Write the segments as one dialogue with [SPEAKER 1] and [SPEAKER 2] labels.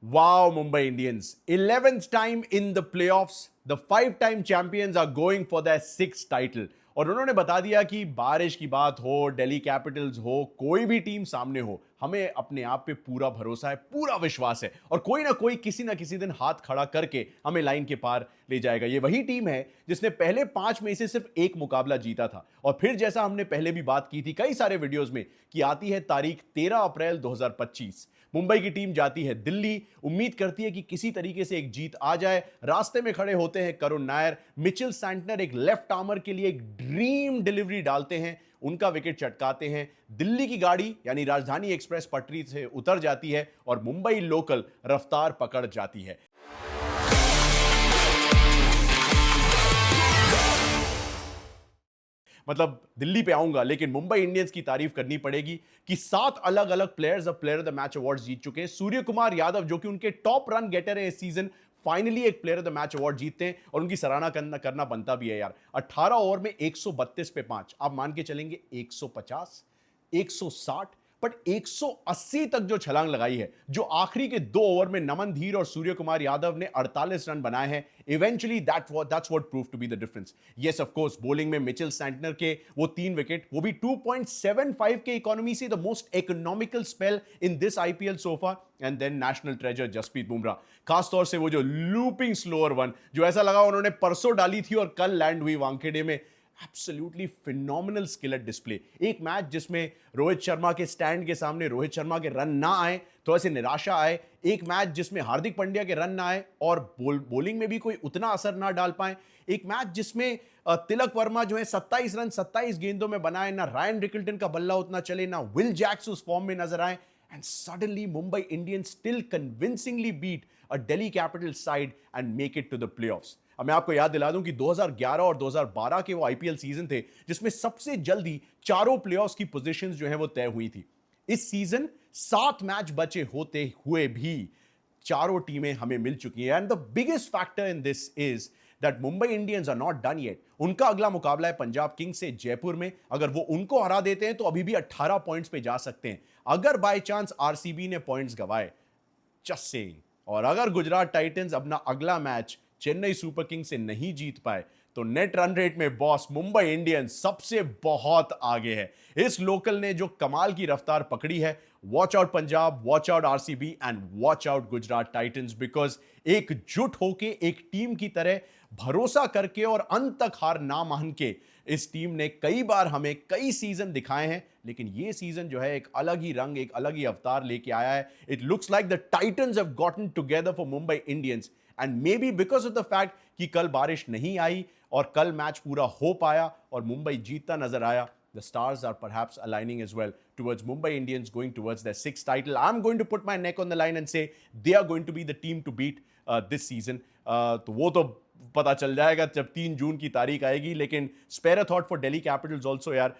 [SPEAKER 1] Wow, Mumbai Indians. 11th time in the playoffs. The 5-time champions are going for their 6th title. और उन्होंने बता दिया कि बारिश की बात हो, दिल्ली कैपिटल्स हो, कोई भी टीम सामने हो, हमें अपने आप पे पूरा भरोसा है, पूरा विश्वास है और कोई ना कोई किसी ना किसी दिन हाथ खड़ा करके हमें लाइन के पार ले जाएगा। ये वही टीम है जिसने पहले 5 में से सिर्फ एक मुकाबला जीता था और फिर जैसा हमने पहले भी बात की थी कई सारे वीडियोस में कि आती है तारीख 13 अप्रैल 2025। मुंबई की टीम जाती है दिल्ली, उम्मीद करती है कि किसी तरीके से एक जीत आ जाए। रास्ते में खड़े होते हैं करुण नायर, मिचेल सैंटनर एक लेफ्ट आर्मर के लिए एक ड्रीम डिलीवरी डालते हैं, उनका विकेट चटकाते हैं। दिल्ली की गाड़ी यानी राजधानी एक्सप्रेस पटरी से उतर जाती है और मुंबई लोकल रफ्तार पकड़ जाती है। मतलब दिल्ली पे आऊंगा लेकिन मुंबई इंडियंस की तारीफ करनी पड़ेगी कि 7 अलग अलग प्लेयर्स अब player of the match award जीत चुके हैं। सूर्य कुमार यादव जो कि उनके टॉप रन गेटर है इस सीजन, फाइनली एक player of the match award जीतते हैं और उनकी सराहना करना बनता भी है यार। 18 ओवर में 132 पे 5, आप मान के चलेंगे 150, 160 बट 180 तक जो छलांग लगाई है, जो आखिरी के 2 ओवर में नमन धीर और सूर्य कुमार यादव ने 48 रन बनाए हैं। Eventually that's what prove to be the difference. Yes of course bowling में मिचेल सैंटनर के वो 3 विकेट, वो भी 2.75 के इकोनॉमी से, the most economical spell in this IPL so far. And then national treasure Jasprit Bumrah, खासतौर से वो जो लूपिंग स्लोअर वन जो ऐसा लगा उन्होंने परसों डाली थी और कल लैंड हुई वानखेड़े में। Absolutely phenomenal skill eight display. एक मैच जिसमें रोहित शर्मा के स्टैंड के सामने रोहित शर्मा के रन ना आए तो ऐसे निराशा आए, एक मैच जिसमें हार्दिक पांड्या के रन ना आए और बॉलिंग में भी कोई उतना असर ना डाल पाए, एक मैच जिसमें तिलक वर्मा जो है 27 रन 27 गेंदों में बनाए, ना रायन रिकल्टन का बल्ला उतना चले, ना विल जैक्स उस फॉर्म में नजर आए, and suddenly Mumbai Indians still convincingly beat a Delhi Capitals side and make it to the playoffs. अब मैं आपको याद दिला दूं कि 2011 और 2012 के वो आईपीएल सीजन थे जिसमें सबसे जल्दी चारों प्लेऑफ्स की पोजीशंस जो है वो तय हुई थी। इस सीजन 7 मैच बचे होते हुए भी चारों टीमें हमें मिल चुकी हैं and the biggest factor in this is that Mumbai Indians are not done yet. उनका अगला मुकाबला है पंजाब किंग्स से जयपुर में। अगर वो उनको हरा देते हैं तो अभी भी 18 पॉइंट्स पे जा सकते हैं। अगर बाय चांस आरसीबी ने पॉइंट्स गवाए, जस्ट सेइंग, और अगर गुजरात टाइटंस अपना अगला मैच चेन्नई सुपर किंग्स से नहीं जीत पाए तो नेट रन रेट में बॉस मुंबई इंडियंस सबसे बहुत आगे है। इस लोकल ने जो कमाल की रफ्तार पकड़ी है, watch out Punjab, watch out RCB and watch out Gujarat Titans, because एकजुट होके एक टीम की तरह भरोसा करके और अंत तक हार ना मान के इस टीम ने कई बार हमें कई सीजन दिखाए हैं, लेकिन ये सीजन जो है एक अलग ही रंग, एक अलग ही अवतार लेके आया है। It looks like the Titans have gotten together for Mumbai Indians and may be because of the fact कि कल बारिश नहीं आई और कल मैच पूरा हो पाया और मुंबई जीतता नजर आया, the stars are perhaps aligning as well towards Mumbai Indians going towards their 6th title. I'm going to put my neck on the line and say they are going to be the team to beat this season. तो वो तो पता चल जाएगा जब 3 जून की तारीख आएगी, लेकिन spare a thought for Delhi Capitals also यार,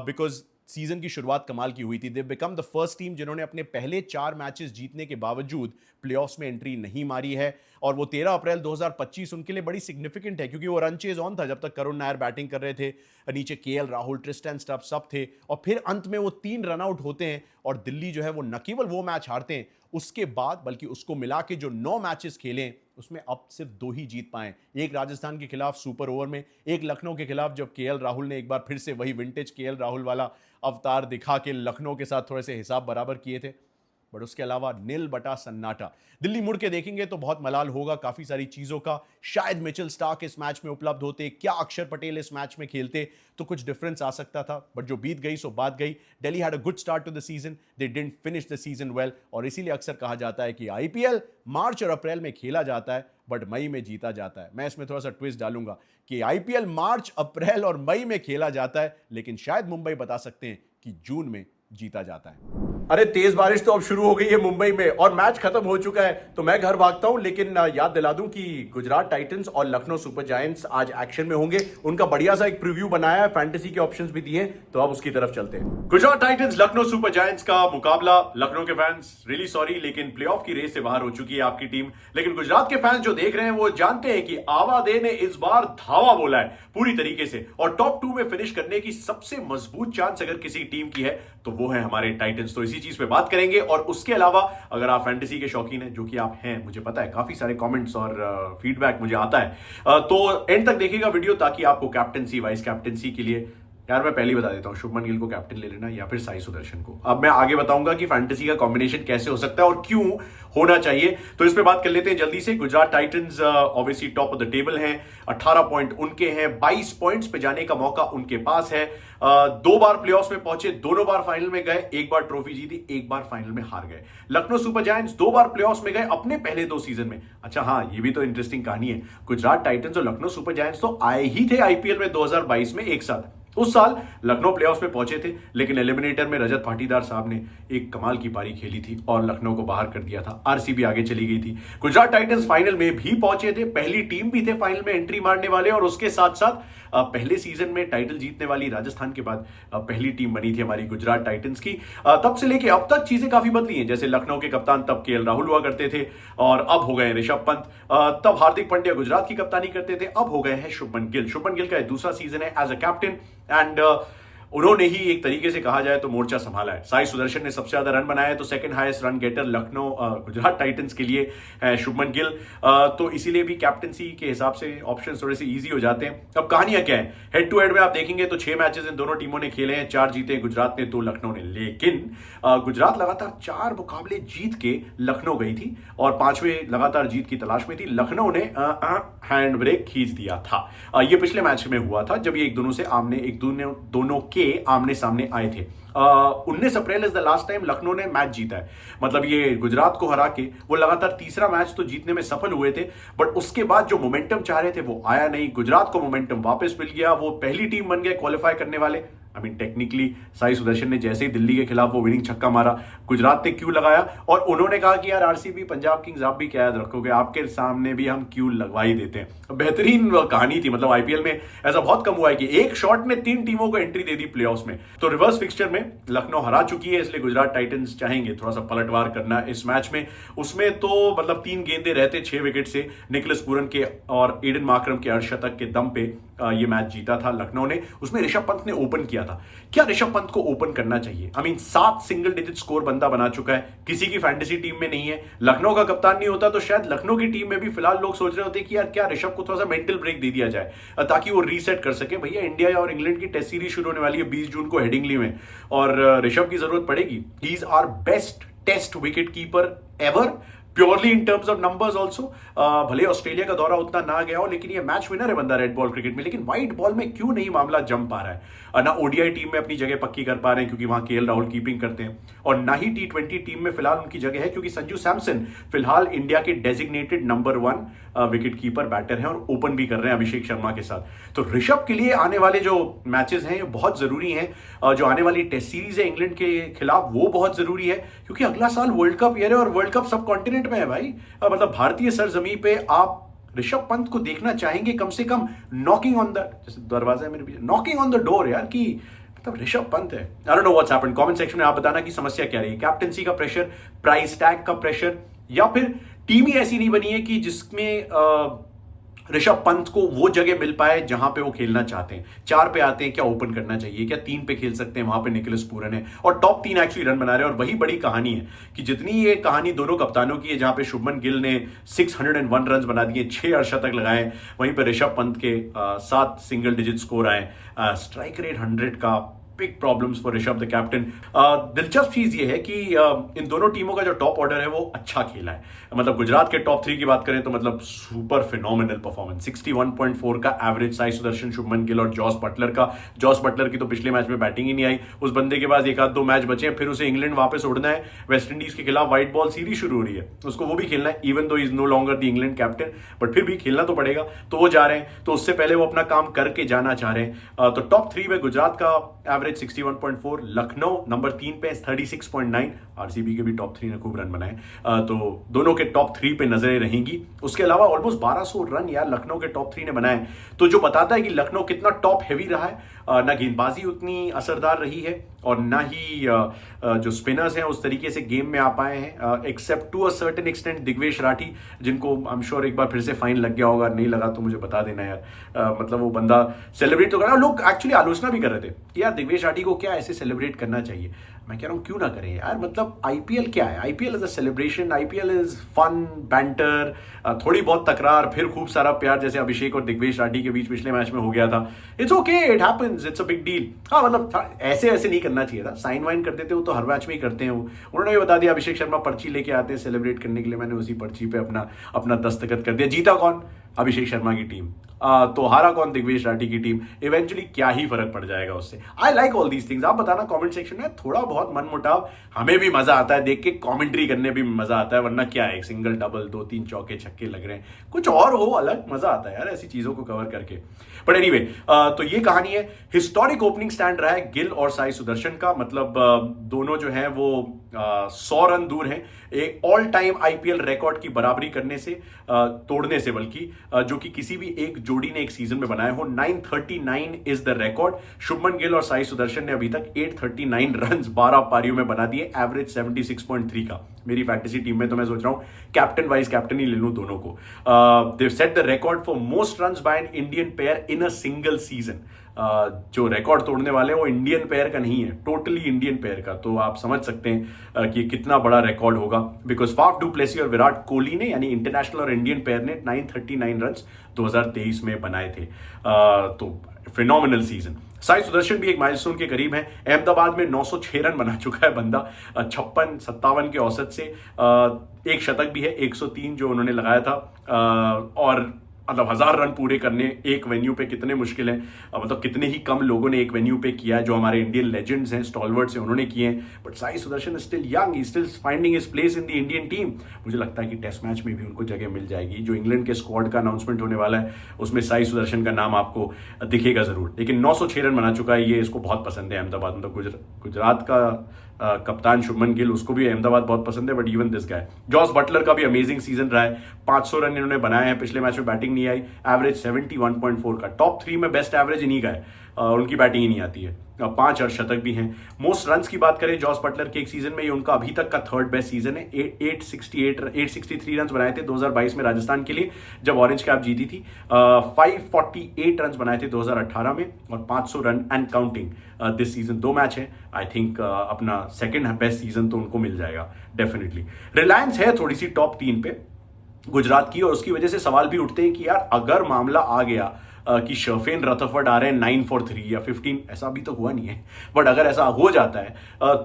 [SPEAKER 1] because सीजन की शुरुआत कमाल की हुई थी। They become the first team जिन्होंने अपने पहले 4 मैचेस जीतने के बावजूद प्लेऑफ्स में एंट्री नहीं मारी है और वो 13 अप्रैल 2025 उनके लिए बड़ी सिग्निफिकेंट है क्योंकि वो रन चेज ऑन था जब तक करुण नायर बैटिंग कर रहे थे, नीचे केएल राहुल, ट्रिस्टन स्टफ सब थे और फिर अंत में वो 3 रन आउट होते हैं और दिल्ली जो है वो न केवल वो मैच हारते हैं, उसके बाद बल्कि उसको मिला के जो 9 मैचेस खेले उसमें अब सिर्फ 2 ही जीत पाए। एक राजस्थान के खिलाफ सुपर ओवर में, एक लखनऊ के खिलाफ जब केएल राहुल ने एक बार फिर से वही विंटेज केएल राहुल वाला अवतार दिखा के लखनऊ के साथ थोड़े से हिसाब बराबर किए थे, बट उसके अलावा नील बटा सन्नाटा। दिल्ली मुड़ के देखेंगे तो बहुत मलाल होगा काफी सारी चीजों का। शायद मिचेल स्टार्क इस मैच में उपलब्ध होते, क्या अक्षर पटेल इस मैच में खेलते तो कुछ डिफरेंस आ सकता था, बट जो बीत गई सो बात गई। Delhi had a good start to the season, they didn't finish the season well और इसीलिए अक्सर कहा जाता है कि आईपीएल मार्च और अप्रैल में खेला जाता है बट मई में जीता जाता है। मैं इसमें थोड़ा सा ट्विस्ट डालूंगा कि आईपीएल मार्च, अप्रैल और मई में खेला जाता है, लेकिन शायद मुंबई बता सकते हैं कि जून में जीता जाता है। अरे तेज बारिश तो अब शुरू हो गई है मुंबई में और मैच खत्म हो चुका है तो मैं घर भागता हूं, लेकिन याद दिला दूं कि गुजरात टाइटंस और लखनऊ सुपर जायंट्स आज एक्शन में होंगे। उनका बढ़िया सा एक प्रीव्यू बनाया है, फैंटेसी के ऑप्शंस भी दिए, तो अब उसकी तरफ चलते हैं। Gujarat Titans Lucknow super giants का मुकाबला। लखनऊ के फैंस रियली सॉरी, लेकिन प्लेऑफ की रेस से बाहर हो चुकी है आपकी टीम, लेकिन गुजरात के फैंस जो देख रहे हैं वो जानते हैं कि आवादे ने इस बार धावा बोला है पूरी तरीके से और टॉप 2 में फिनिश करने की सबसे मजबूत चांस अगर किसी टीम की है तो वो है हमारे टाइटंस। तो इसी चीज पे बात करेंगे। और उसके अलावा अगर आप फैंटेसी के शौकीन हैं, जो कि आप हैं, मुझे पता है, काफी सारे कमेंट्स और फीडबैक मुझे आता है, तो एंड तक देखिएगा वीडियो, ताकि आपको कैप्टनसी, वाइस कैप्टनसी के लिए, यार मैं पहले ही बता देता हूं, शुभमन गिल को कैप्टन ले लेना या फिर साई सुदर्शन को। अब मैं आगे बताऊंगा कि फैंटेसी का कॉम्बिनेशन कैसे हो सकता है और क्यों होना चाहिए। तो इस पे बात कर लेते हैं जल्दी से। Gujarat Titans obviously top of the table हैं, 18 पॉइंट उनके हैं, 22 पॉइंट्स पे जाने का मौका उनके पास है। 2 बार प्लेऑफ्स में पहुंचे, दोनों बार फाइनल में गए, एक बार ट्रॉफी जीती, एक बार फाइनल में हार गए। लखनऊ सुपर जायंट्स 2 बार प्लेऑफ्स में गए अपने पहले 2 सीजन में। अच्छा हाँ, ये भी तो इंटरेस्टिंग कहानी है, गुजरात टाइटंस और लखनऊ सुपर जायंट्स तो आए ही थे आईपीएल में 2022 में एक साथ। उस साल लखनऊ प्लेऑफ्स में पहुंचे थे, लेकिन एलिमिनेटर में रजत पाटीदार साहब ने एक कमाल की पारी खेली थी और लखनऊ को बाहर कर दिया था। आरसीबी आगे चली गई थी। गुजरात टाइटंस फाइनल में भी पहुंचे थे, पहली टीम भी थे फाइनल में एंट्री मारने वाले, और उसके साथ साथ पहले सीजन में टाइटल जीतने वाली राजस्थान के बाद पहली टीम बनी थी हमारी गुजरात टाइटंस की। तब से लेके अब तक चीजें काफी बदली हैं। जैसे लखनऊ के कप्तान तब केएल राहुल हुआ करते थे और अब हो गए ऋषभ पंत। तब हार्दिक पांड्या गुजरात की कप्तानी करते थे, अब हो गए हैं शुभमन गिल। शुभमन गिल का दूसरा सीजन है एज अ कैप्टन, एंड उन्होंने ही एक तरीके से कहा जाए तो मोर्चा संभाला है। साई सुदर्शन ने सबसे ज्यादा रन बनाए, तो second highest run getter Lucknow Gujarat Titans के लिए है शुभमन गिल। तो इसीलिए भी कैप्टनसी के हिसाब से ऑप्शंस थोड़े से इजी हो जाते हैं। अब कहानियां क्या है, हेड टू हेड में आप देखेंगे तो 6 मैचेस इन दोनों टीमों ने खेले हैं, 4 जीते गुजरात ने, 2 लखनऊ ने। लेकिन गुजरात लगातार 4 मुकाबले जीत के लखनऊ गई थी और 5वें लगातार जीत की तलाश में थी। लखनऊ ने हैंड ब्रेक खींच दिया था। ये पिछले मैच में हुआ था जब ये दोनों के आमने सामने आए थे। 19 April is the last time Lucknow ने मैच जीता है। मतलब ये गुजरात को हरा के वो लगातार तीसरा मैच तो जीतने में सफल हुए थे, बट उसके बाद जो मोमेंटम चाह रहे थे वो आया नहीं। गुजरात को मोमेंटम वापस मिल गया, वो पहली टीम बन गए क्वालिफाई करने वाले। I mean technically Sai Sudarshan ने जैसे ही दिल्ली के खिलाफ वो विनिंग छक्का मारा, गुजरात ने क्यू लगाया और उन्होंने कहा कि यार आरसीबी, पंजाब किंग्स, आप भी क्या याद रखोगे, आपके सामने भी हम क्यू लगवा ही देते हैं। बेहतरीन कहानी थी। मतलब आईपीएल में ऐसा बहुत कम हुआ है कि एक शॉट ने 3 टीमों को एंट्री दे दी प्लेऑफ्स में। तो रिवर्स फिक्सचर में लखनऊ हरा चुकी है, इसलिए गुजरात टाइटंस चाहेंगे थोड़ा सा पलटवार करना इस मैच में। उसमें तो मतलब 3 गेंदे रहते 6 विकेट से निकोलस पूरन के और एडन मार्करम के अर्धशतक के दम पे ये मैच जीता था लखनऊ ने। उसमें ऋषभ पंत ने ओपन किया था। क्या ऋषभ पंत को ओपन करना चाहिए? I mean 7 single digit score बंदा बना चुका है, किसी की फैंटेसी टीम में नहीं है। लखनऊ का कप्तान नहीं होता तो शायद लखनऊ की टीम में भी फिलहाल लोग सोच रहे होते कि यार क्या ऋषभ को थोड़ा सा मेंटल ब्रेक दे दिया जाए ताकि वो रीसेट कर सके। भैया इंडिया और इंग्लैंड की टेस्ट सीरीज शुरू होने वाली है 20 जून को हेडिंगली में, और ऋषभ की जरूरत पड़ेगी। He is our best test wicket keeper ever, purely in terms of numbers also. भले ऑस्ट्रेलिया का दौरा उतना ना गया हो, लेकिन ये मैच विनर है बंदा रेड बॉल क्रिकेट में। लेकिन व्हाइट बॉल में क्यों नहीं मामला जम पा रहा है? ना ओडीआई टीम में अपनी जगह पक्की कर पा रहे हैं क्योंकि वहां केएल राहुल कीपिंग करते हैं, और ना ही टी20 टीम में फिलहाल उनकी जगह है क्योंकि संजू सैमसन फिलहाल इंडिया के designated number 1 wicket keeper batter हैं और ओपन भी कर रहे हैं अभिषेक शर्मा के साथ। तो ऋषभ के लिए आने वाले जो मैचेस हैं ये बहुत जरूरी हैं। जो आने वाली टेस्ट सीरीज है इंग्लैंड के खिलाफ वो बहुत जरूरी है, क्योंकि अगला साल वर्ल्ड कप ईयर है और वर्ल्ड कप सब कॉन्टिनेंट में है भाई। मतलब भारतीय सरजमी पे आप ऋषभ पंत को देखना चाहेंगे कम से कम नॉकिंग ऑन द, जैसे दरवाजा है मेरे पीछे, नॉकिंग ऑन द डोर यार, कि मतलब ऋषभ पंत है। I don't know what's happened. Comment section में आप बताना कि समस्या क्या रही है, कैप्टेंसी का प्रेशर, प्राइस टैग का प्रेशर, या फिर टीम ही ऐसी नहीं बनी है कि जिसमें ऋषभ पंत को वो जगह मिल पाए जहां पे वो खेलना चाहते हैं। 4 पे आते हैं, क्या ओपन करना चाहिए, क्या 3 पे खेल सकते हैं, वहां पे निकोलस पूरन है और टॉप 3 एक्चुअली रन बना रहे हैं। और वही बड़ी कहानी है कि जितनी ये कहानी दोनों कप्तानों की है, जहां पे शुभमन गिल ने 601 रन बना दिए, 6 अर्धशतक लगाए, वहीं पर ऋषभ पंत के 7 सिंगल डिजिट स्कोर आए, स्ट्राइक रेट 100 का, big problems for Rishabh the captain. दिलचस्प चीज ये है कि इन दोनों टीमों का जो टॉप ऑर्डर है वो अच्छा खेला है। मतलब गुजरात के टॉप 3 की बात करें तो मतलब सुपर फिनोमिनल परफॉर्मेंस, 61.4 का एवरेज साई सुदर्शन, शुभमन गिल और जॉस बटलर का। जॉस बटलर की तो पिछले मैच में बैटिंग ही नहीं आई, उस बंदे के पास 1-2 मैच बचे हैं, फिर उसे इंग्लैंड वापस उड़ना है, वेस्ट इंडीज के खिलाफ व्हाइट बॉल सीरीज शुरू हो रही है, उसको वो भी खेलना है। Even though is no longer the England captain, but फिर भी खेलना तो पड़ेगा, तो वो जा रहे हैं। तो उससे पहले वो अपना काम करके जाना चाह रहे हैं। तो टॉप 3 में गुजरात का एवरेज 61.4, लखनऊ नंबर 3 पे 36.9, आरसीबी के भी टॉप 3 ने खूब रन बनाए, तो दोनों के टॉप 3 पे नजरें रहेंगी। उसके अलावा ऑलमोस्ट 1200 रन यार लखनऊ के टॉप 3 ने बनाए, तो जो बताता है कि लखनऊ कितना टॉप हैवी रहा है। ना गेंदबाजी उतनी असरदार रही है और ना ही जो स्पिनर्स हैं उस तरीके से गेम में आ पाए हैं, except to a certain extent Digvesh Rathi, जिनको आई एम श्योर एक बार फिर से फाइन लग गया होगा, नहीं लगा तो मुझे बता देना यार। मतलब वो बंदा सेलिब्रेट तो कर रहा, लोग एक्चुअली आलोचना भी कर रहे थे कि यार दिग्वेश राठी को क्या ऐसे सेलिब्रेट करना चाहिए।
[SPEAKER 2] मैं कह रहा हूँ क्यों ना करें यार, मतलब आईपीएल क्या है, IPL is a celebration, IPL is fun banter, थोड़ी बहुत तकरार, फिर खूब सारा प्यार, जैसे अभिषेक और दिग्वेश राठी के बीच पिछले मैच में हो गया था। It's okay, it happens, it's a big deal. हाँ मतलब ऐसे ऐसे नहीं करना चाहिए था, साइन वाइन कर देते हो तो हर मैच में ही करते हैं वो। उन्होंने भी बता दिया अभिषेक शर्मा पर्ची लेके आते हैं सेलिब्रेट करने के लिए, मैंने उसी पर्ची पे अपना अपना दस्तखत कर दिया। जीता कौन? अभिषेक शर्मा की टीम। तो हारा कौन? दिग्वेश राठी की टीम। इवेंचुअली क्या ही फर्क पड़ जाएगा उससे। I like all these things. आप बताना कमेंट सेक्शन में, थोड़ा बहुत मन मुटाव हमें भी मजा आता है देख के, कमेंट्री करने भी मजा आता है, वरना क्या है, एक सिंगल डबल 2-3 चौके छक्के लग रहे हैं, कुछ और हो अलग, मजा आता है यार ऐसी चीजों को कवर करके। बट एनीवे, तो ये कहानी है। हिस्टोरिक ओपनिंग स्टैंड रहा है गिल और साई सुदर्शन का, मतलब दोनों जो है वो 100 रन दूर हैं एक ऑल टाइम आईपीएल रिकॉर्ड की बराबरी करने से, तोड़ने से बल्कि, जो कि किसी भी एक जोड़ी ने एक सीजन में बनाया हो। 939 is the record. Shubman Gill और साई सुदर्शन ने अभी तक 839 रन 12 पारियों में बना दिए, एवरेज 76.3 का। मेरी फैंटेसी टीम में तो मैं सोच रहा हूं कैप्टन वाइस कैप्टन ही ले लूं दोनों को। They set the record for most runs by an Indian pair in a single season. जो रिकॉर्ड तोड़ने वाले हैं वो इंडियन पेयर का नहीं है, टोटली इंडियन पेयर का। तो आप समझ सकते हैं कि कितना बड़ा रिकॉर्ड होगा, बिकॉज फाफ डू प्लेसी और विराट कोहली ने, यानी इंटरनेशनल और इंडियन पेयर ने 939 रन 2023 में बनाए थे। तो फिनोमिनल सीजन। साई सुदर्शन भी एक माइलस्टोन के करीब है। अहमदाबाद में 906 रन बना चुका है बंदा, 56-57 के औसत से। एक शतक भी है, 103 जो उन्होंने लगाया था। और मतलब 1000 रन पूरे करने एक वेन्यू पे कितने मुश्किल है, मतलब कितने ही कम लोगों ने एक वेन्यू पे किया है। जो हमारे इंडियन लेजेंड्स हैं, स्टॉलवर्ड्स हैं, उन्होंने किए हैं। But Sai Sudarshan still young, still finding his place in the Indian team. मुझे लगता है कि टेस्ट मैच में भी उनको जगह मिल जाएगी। जो इंग्लैंड के स्क्वाड का अनाउंसमेंट होने वाला है उसमें साई सुदर्शन का नाम आपको दिखेगा जरूर। लेकिन 906 रन बना चुका है, ये इसको बहुत पसंद है अहमदाबाद। मतलब गुजरात का कप्तान शुभमन गिल, उसको भी अहमदाबाद बहुत पसंद है। But even this guy Jos Buttler का भी अमेजिंग सीजन रहा है। 500 रन इन्होंने बनाए हैं, पिछले मैच में बैटिंग नहीं आई, एवरेज 71.4 का। टॉप 3 में बेस्ट एवरेज इन्हीं का है, उनकी बैटिंग ही नहीं आती है। 5 अर्धशतक भी हैं। मोस्ट रन्स की बात करें जॉस बटलर के एक सीजन में, ये उनका अभी तक का थर्ड बेस्ट सीजन है। 863 रन बनाए थे 2022 में राजस्थान के लिए जब ऑरेंज कैप जीती थी। 548 रन बनाए थे 2018 में, और 500 run and counting this season. 2 match है, आई थिंक अपना सेकंड बेस्ट सीजन तो उनको मिल जाएगा डेफिनेटली। रिलायंस है थोड़ी सी टॉप 3 पे गुजरात की, और उसकी वजह से सवाल भी उठते हैं कि यार अगर मामला आ गया कि शर्फेन रथफर्ड आ रहे हैं 9 for 3 या 15, ऐसा अभी तो हुआ नहीं है, बट अगर ऐसा हो जाता है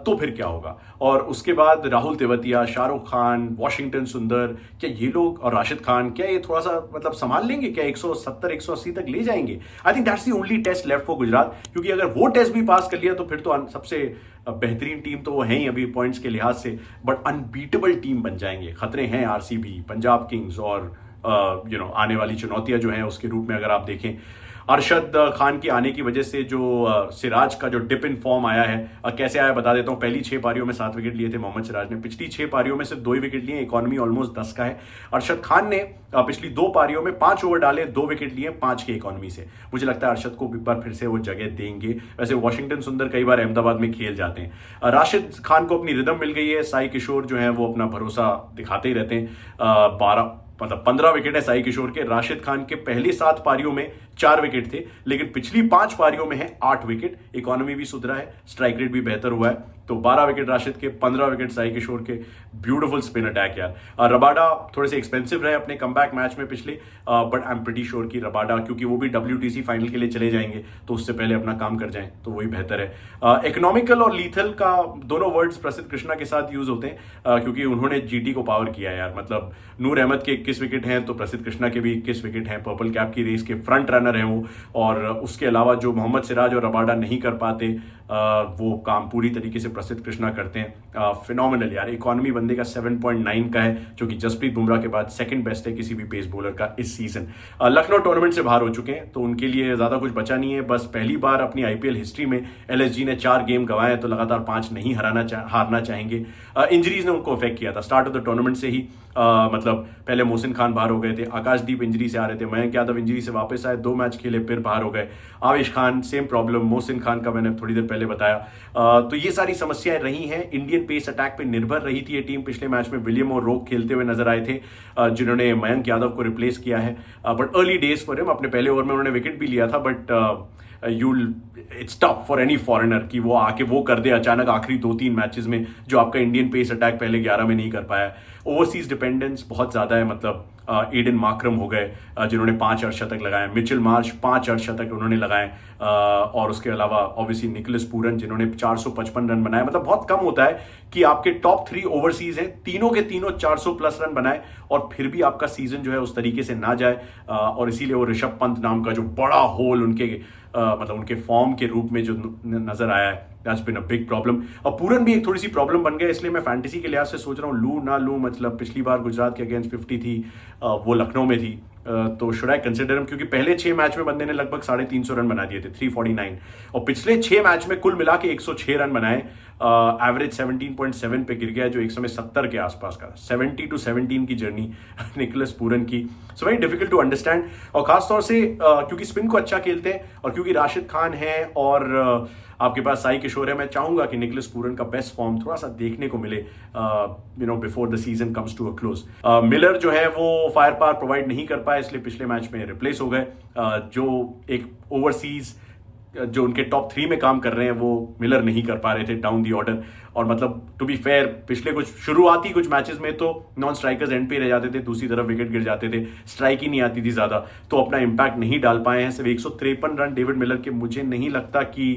[SPEAKER 2] तो फिर क्या होगा। और उसके बाद राहुल तेवतिया, शाहरुख खान, वॉशिंगटन सुंदर, क्या ये लोग, और राशिद खान, क्या ये थोड़ा सा मतलब संभाल लेंगे? क्या 170-180 तक ले जाएंगे? I think that's the only test left for Gujarat, क्योंकि अगर वो टेस्ट भी पास कर लिया तो फिर तो सबसे बेहतरीन टीम तो वो है ही अभी पॉइंट्स के लिहाज से, बट अनबीटेबल टीम बन जाएंगे। खतरे हैं आरसीबी, पंजाब किंग्स, और आने वाली चुनौतियां जो हैं उसके रूप में अगर आप देखें, अरशद खान के आने की वजह से जो सिराज का जो डिप इन फॉर्म आया है, कैसे आया बता देता हूं। पहली 6 पारियों में 7 विकेट लिए थे मोहम्मद सिराज ने, पिछली 6 पारियों में सिर्फ 2 ही विकेट लिए, इकोनॉमी ऑलमोस्ट 10 का है। अरशद खान ने पिछली 2 पारियों में 5 ओवर डाले, 2 विकेट लिए, 5 के इकोनॉमी से। मुझे लगता है अरशद को एक बार फिर से वो जगह देंगे। वैसे वॉशिंगटन सुंदर कई बार अहमदाबाद में खेल जाते हैं। राशिद खान को अपनी रिदम मिल गई है। साई किशोर जो है वो अपना भरोसा दिखाते ही रहते हैं। 15 विकेट है साई किशोर के। राशिद खान के पहली 7 पारियों में 4 विकेट थे, लेकिन पिछली 5 पारियों में है 8 विकेट। इकोनॉमी भी सुधरा है, स्ट्राइक रेट भी बेहतर हुआ है। तो 12 विकेट राशिद के, 15 विकेट साई किशोर के। ब्यूटीफुल स्पिन अटैक यार। रबाडा थोड़े से एक्सपेंसिव रहे अपने कमबैक मैच में पिछले, but I am pretty sure कि रबाडा, क्योंकि वो भी WTC फाइनल के लिए चले जाएंगे, तो उससे पहले अपना काम कर जाएं तो वही बेहतर है। इकोनॉमिकल और लीथल का दोनों वर्ड्स प्रसिद्ध कृष्णा के साथ यूज होते हैं, क्योंकि उन्होंने GT को पावर किया यार। मतलब नूर अहमद के 21 विकेट हैं, तो प्रसिद्ध कृष्णा के भी 21 विकेट हैं। पर्पल कैप की रेस के फ्रंट रनर हैं वो। और उसके अलावा जो मोहम्मद सिराज और रबाडा नहीं कर पाते, वो काम पूरी तरीके से प्रसिद्ध कृष्णा करते हैं। फिनोमिनल यार। इकोनॉमी बंदे का 7.9 का है, जो कि जसप्रीत बुमराह के बाद सेकंड बेस्ट है किसी भी पेस बॉलर का इस सीजन। लखनऊ टूर्नामेंट से बाहर हो चुके हैं, तो उनके लिए ज्यादा कुछ बचा नहीं है। बस पहली बार अपनी IPL हिस्ट्री में LSG ने 4 गेम गंवाए, तो लगातार 5 नहीं हारना चाहेंगे। इंजरीज ने उनको अफेक्ट किया था स्टार्ट ऑफ द टूर्नामेंट से ही। मतलब पहले मोहसिन खान बाहर हो गए थे, आकाशदीप इंजरी से आ रहे थे, मयंक यादव इंजरी से वापस आए, 2 मैच खेले फिर बाहर हो गए। आवेश खान सेम प्रॉब्लम, मोहसिन खान का मैंने थोड़ी देर पहले बताया। तो ये सारी समस्याएं रही हैं। इंडियन पेस अटैक पे निर्भर रही थी ये टीम। पिछले मैच में विलियम और रोक खेलते हुए नजर आए थे, जिन्होंने मयंक यादव को रिप्लेस किया है। But early days for him, अपने पहले ओवर में उन्होंने विकेट भी लिया था, but you'll it's tough for any foreigner कि वो आके वो कर दे अचानक आखिरी 2-3 मैचेस में जो आपका इंडियन पेस अटैक पहले 11 में नहीं कर पाया। ओवरसीज डिपेंडेंस बहुत ज़्यादा है, मतलब एडन मार्करम हो गए जिन्होंने 5 अर्धशतक लगाए, मिचेल मार्श 5 अर्धशतक उन्होंने लगाए, और उसके अलावा ऑब्वियसली निकोलस पूरन जिन्होंने 455 रन बनाए। मतलब बहुत कम होता है कि आपके टॉप 3 ओवरसीज हैं, तीनों के तीनों 400 प्लस रन बनाए और फिर भी आपका सीजन जो है उस तरीके से ना जाए, और इसीलिए वो ऋषभ पंत नाम का जो बड़ा होल उनके मतलब उनके फॉर्म के रूप में जो नजर आया है, that's been a big problem. और पूरन भी एक थोड़ी सी प्रॉब्लम बन गया, इसलिए मैं फैंटेसी के लिहाज से सोच रहा हूँ लूँ ना लूँ। मतलब पिछली बार गुजरात के अगेंस्ट 50 थी, वो लखनऊ में थी, तो शुड आई कंसिडर हिम, क्योंकि पहले 6 मैच में बंदे ने लगभग 350 रन बना दिए थे, 349, और पिछले 6 मैच में कुल मिला के 106 रन बनाए, एवरेज 17.7 पे गिर गया, जो एक समय 70 के आसपास का, 70 to 17 की जर्नी निकोलस पूरन की। So very difficult to understand, और खासतौर से क्योंकि स्पिन को अच्छा खेलते हैं और क्योंकि राशिद खान है और आपके पास साई किशोर है, मैं चाहूंगा कि निकोलस पूरन का बेस्ट फॉर्म थोड़ा सा देखने को मिले before the season comes to a close. Miller जो है वो फायर पावर प्रोवाइड नहीं कर पाए, इसलिए पिछले मैच में रिप्लेस हो गए। जो एक ओवरसीज जो उनके टॉप 3 में काम कर रहे हैं वो मिलर नहीं कर पा रहे थे डाउन दी ऑर्डर, और मतलब टू बी फेयर पिछले कुछ शुरुआती कुछ मैचेस में तो नॉन स्ट्राइकर्स एंड पे रह जाते थे, दूसरी तरफ विकेट गिर जाते थे, स्ट्राइक ही नहीं आती थी ज्यादा, तो अपना इंपैक्ट नहीं डाल पाए हैं। सिर्फ 153 रन डेविड मिलर के, मुझे नहीं लगता कि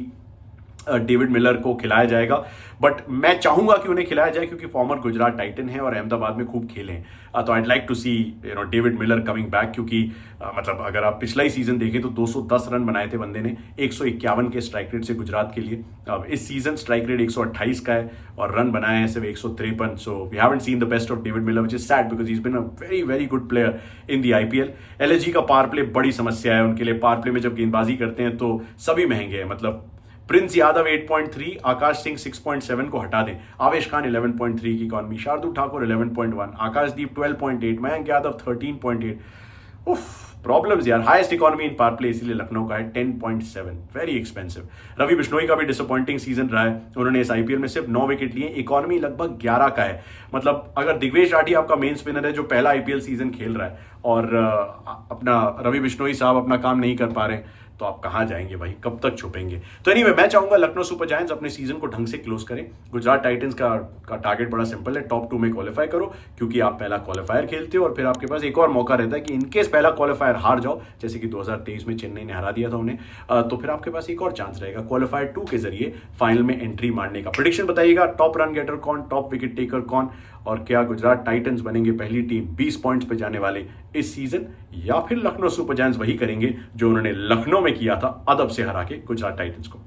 [SPEAKER 2] डेविड मिलर को खिलाया जाएगा, बट मैं चाहूंगा कि उन्हें खिलाया जाए क्योंकि फॉर्मर गुजरात टाइटन है और अहमदाबाद में खूब खेले हैं। तो I'd like to see David Miller coming back, क्योंकि मतलब अगर आप पिछला ही सीजन देखें तो 210 रन बनाए थे बंदे ने 151 के स्ट्राइक रेट से गुजरात के लिए। अब इस सीजन स्ट्राइक रेट 128 का है और रन बनाए हैं सिर्फ 153। So we haven't seen the best of David Miller, which is sad because he is been a very very good player in the IPL. LSG का पावर प्ले बड़ी समस्या है उनके लिए, पावर प्ले में जब गेंदबाजी करते हैं तो सभी महंगे हैं, मतलब प्रिंस यादव 8.3, आकाश सिंह 6.7 को हटा दें, आवेश खान 11.3 की इकॉनमी, शार्दुल ठाकुर 11.1, आकाशदीप 12.8, मयंक यादव 13.8। उफ, प्रॉब्लम्स यार। हाईएस्ट इकॉनमी इन पावर प्ले इसीलिए लखनऊ का है 10.7, वेरी एक्सपेंसिव। रवि बिश्नोई का भी डिसअपॉइंटिंग सीजन रहा है, उन्होंने इस आईपीएल में सिर्फ 9 विकेट लिए, इकॉनमी लगभग 11 का है। मतलब अगर दिग्वेश राठी आपका मेन स्पिनर है जो पहला आईपीएल सीजन खेल रहा है और अपना रवि बिश्नोई साहब अपना काम नहीं कर पा रहे हैं, तो आप कहां जाएंगे भाई, कब तक छुपेंगे। तो एनीवे मैं चाहूंगा लखनऊ सुपर जायंट्स अपने सीजन को ढंग से क्लोज करें। गुजरात टाइटंस का टारगेट बड़ा सिंपल है, टॉप 2 में क्वालिफाई करो, क्योंकि आप पहला क्वालिफायर खेलते हो और फिर आपके पास एक और मौका रहता है कि इनकेस पहला क्वालिफायर हार जाओ, जैसे कि 2023 में चेन्नई ने हरा दिया था उन्हें, तो फिर आपके पास एक और चांस रहेगा क्वालिफायर 2 के जरिए फाइनल में एंट्री मारने का। प्रेडिक्शन बताइएगा, टॉप रन गेटर कौन, टॉप विकेट टेकर कौन, और क्या गुजरात टाइटंस बनेंगे पहली टीम 20 पॉइंट्स पे जाने वाले इस सीजन, या फिर लखनऊ सुपर जायंट्स वही करेंगे जो उन्होंने लखनऊ में किया था अदब से हरा के गुजरात टाइटंस को।